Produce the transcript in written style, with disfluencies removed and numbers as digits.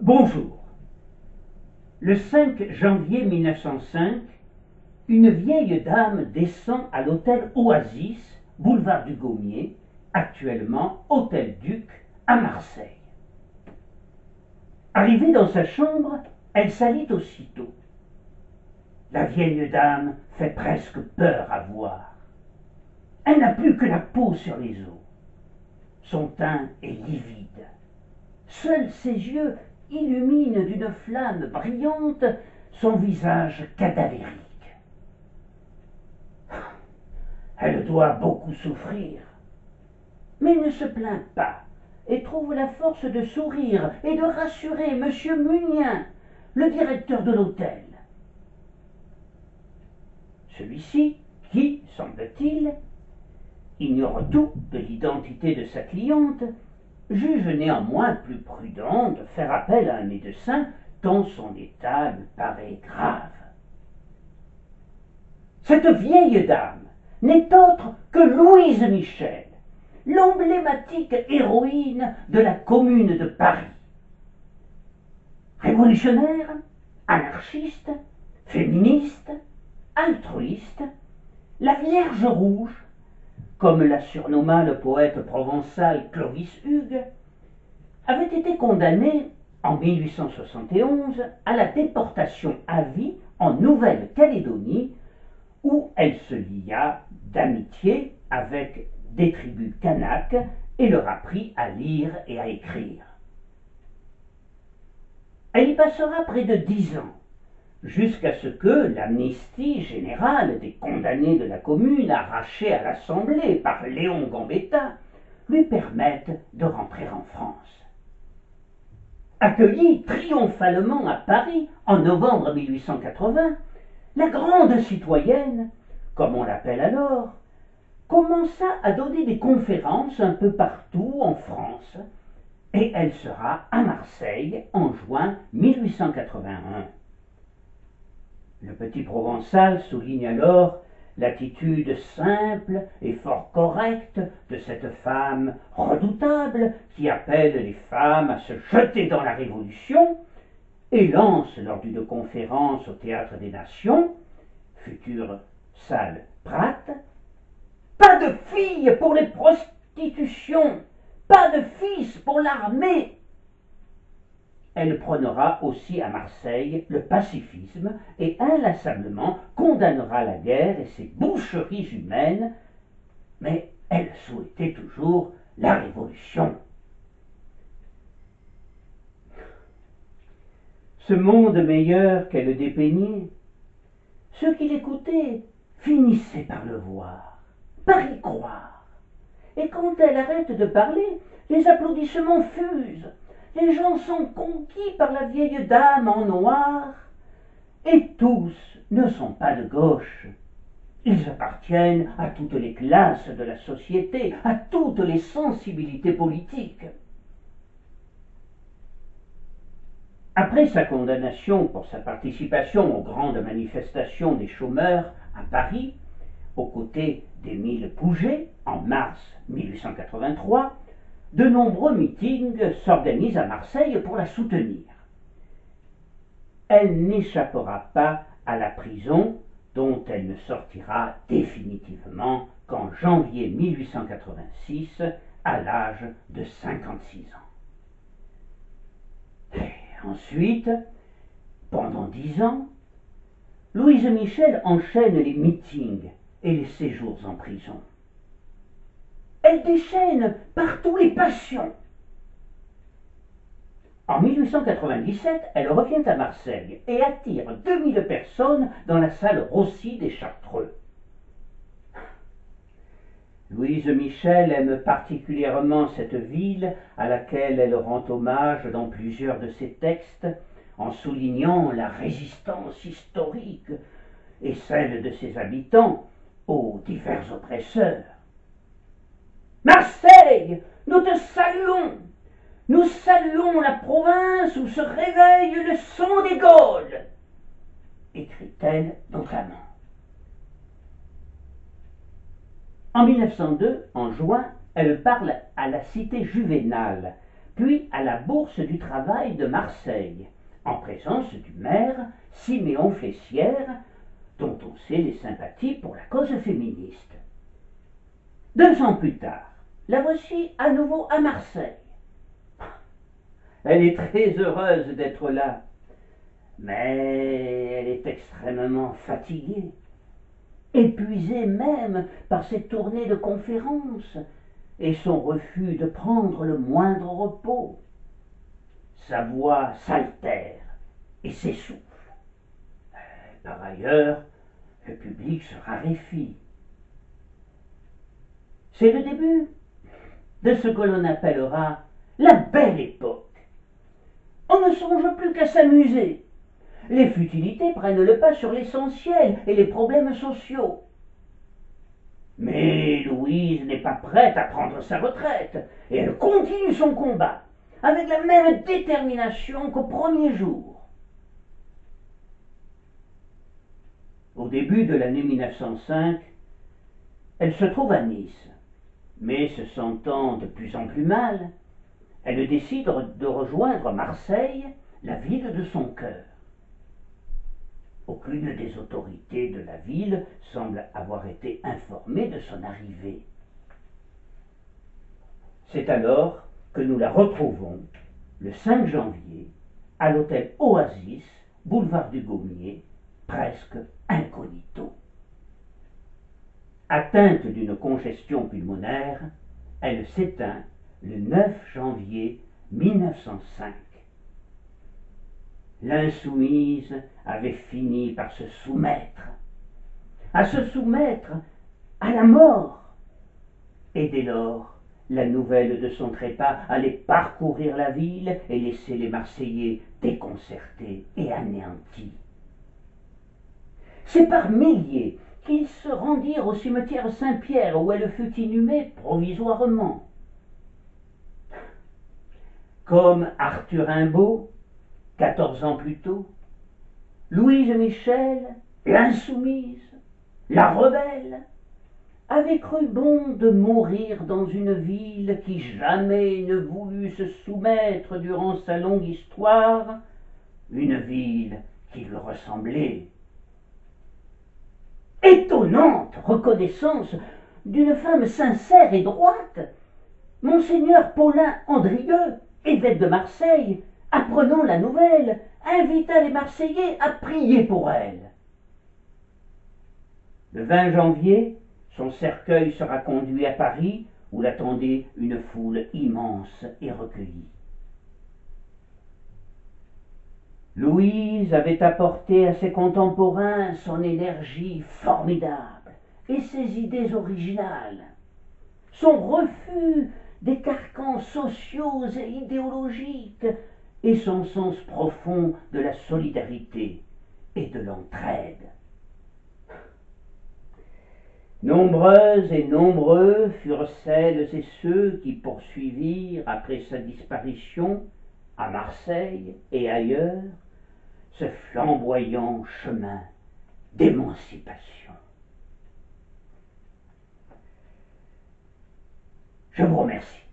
Bonjour. Le 5 janvier 1905, une vieille dame descend à l'hôtel Oasis, boulevard du Gaumier, actuellement Hôtel Duc, à Marseille. Arrivée dans sa chambre, elle s'allie aussitôt. La vieille dame fait presque peur à voir. Elle n'a plus que la peau sur les os. Son teint est livide. Seuls ses yeux illuminent d'une flamme brillante son visage cadavérique. Elle doit beaucoup souffrir, mais ne se plaint pas et trouve la force de sourire et de rassurer M. Munien, le directeur de l'hôtel. Celui-ci, qui, semble-t-il, ignore tout de l'identité de sa cliente, juge néanmoins plus prudent de faire appel à un médecin dont son état lui paraît grave. Cette vieille dame n'est autre que Louise Michel, l'emblématique héroïne de la Commune de Paris. Révolutionnaire, anarchiste, féministe, altruiste, la Vierge Rouge, comme la surnomma le poète provençal Clovis Hugues, avait été condamnée en 1871 à la déportation à vie en Nouvelle-Calédonie, où elle se lia d'amitié avec des tribus kanaks et leur apprit à lire et à écrire. Elle y passera près de 10 ans, jusqu'à ce que l'amnistie générale des condamnés de la Commune, arrachée à l'Assemblée par Léon Gambetta, lui permette de rentrer en France. Accueillie triomphalement à Paris en novembre 1880, la grande citoyenne, comme on l'appelle alors, commença à donner des conférences un peu partout en France, et elle sera à Marseille en juin 1881. Le petit Provençal souligne alors l'attitude simple et fort correcte de cette femme redoutable qui appelle les femmes à se jeter dans la Révolution et lance lors d'une conférence au Théâtre des Nations, future salle Pratt, « Pas de filles pour les prostitutions, pas de fils pour l'armée !» Elle prônera aussi à Marseille le pacifisme et inlassablement condamnera la guerre et ses boucheries humaines, mais elle souhaitait toujours la révolution. Ce monde meilleur qu'elle dépeignait, ceux qui l'écoutaient finissaient par le voir, par y croire. Et quand elle arrête de parler, les applaudissements fusent. Les gens sont conquis par la vieille dame en noir, et tous ne sont pas de gauche. Ils appartiennent à toutes les classes de la société, à toutes les sensibilités politiques. Après sa condamnation pour sa participation aux grandes manifestations des chômeurs à Paris, aux côtés d'Émile Pouget, en mars 1883, de nombreux meetings s'organisent à Marseille pour la soutenir. Elle n'échappera pas à la prison, dont elle ne sortira définitivement qu'en janvier 1886, à l'âge de 56 ans. Et ensuite, pendant 10 ans, Louise Michel enchaîne les meetings et les séjours en prison. Elle déchaîne partout les passions. En 1897, elle revient à Marseille et attire 2000 personnes dans la salle Rossi des Chartreux. Louise Michel aime particulièrement cette ville à laquelle elle rend hommage dans plusieurs de ses textes en soulignant la résistance historique et celle de ses habitants aux divers oppresseurs. Marseille, nous te saluons! Nous saluons la province où se réveille le son des Gaules, écrit-elle notamment. En 1902, en juin, elle parle à la cité Juvénal puis à la Bourse du Travail de Marseille, en présence du maire Siméon Flessière, dont on sait les sympathies pour la cause féministe. 2 ans plus tard, la voici à nouveau à Marseille. Elle est très heureuse d'être là, mais elle est extrêmement fatiguée, épuisée même par ses tournées de conférences et son refus de prendre le moindre repos. Sa voix s'altère et s'essouffle. Par ailleurs, le public se raréfie. C'est le début de ce que l'on appellera la belle époque. On ne songe plus qu'à s'amuser. Les futilités prennent le pas sur l'essentiel et les problèmes sociaux. Mais Louise n'est pas prête à prendre sa retraite et elle continue son combat avec la même détermination qu'au premier jour. Au début de l'année 1905, elle se trouve à Nice, mais se sentant de plus en plus mal, elle décide de rejoindre Marseille, la ville de son cœur. Aucune des autorités de la ville semble avoir été informée de son arrivée. C'est alors que nous la retrouvons, le 5 janvier, à l'hôtel Oasis, boulevard du Gommier, presque incognito. Atteinte d'une congestion pulmonaire, elle s'éteint le 9 janvier 1905. L'insoumise avait fini par se soumettre à la mort. Et dès lors, la nouvelle de son trépas allait parcourir la ville et laisser les Marseillais déconcertés et anéantis. C'est par milliers qu'ils se rendirent au cimetière Saint-Pierre où elle fut inhumée provisoirement. Comme Arthur Rimbaud, 14 ans plus tôt, Louise Michel, l'insoumise, la rebelle, avait cru bon de mourir dans une ville qui jamais ne voulut se soumettre durant sa longue histoire, une ville qui lui ressemblait. Étonnante reconnaissance d'une femme sincère et droite, Monseigneur Paulin Andrieux, évêque de Marseille, apprenant la nouvelle, invita les Marseillais à prier pour elle. Le 20 janvier, son cercueil sera conduit à Paris, où l'attendait une foule immense et recueillie. Louise avait apporté à ses contemporains son énergie formidable et ses idées originales, son refus des carcans sociaux et idéologiques et son sens profond de la solidarité et de l'entraide. Nombreuses et nombreux furent celles et ceux qui poursuivirent après sa disparition, à Marseille et ailleurs, ce flamboyant chemin d'émancipation. Je vous remercie.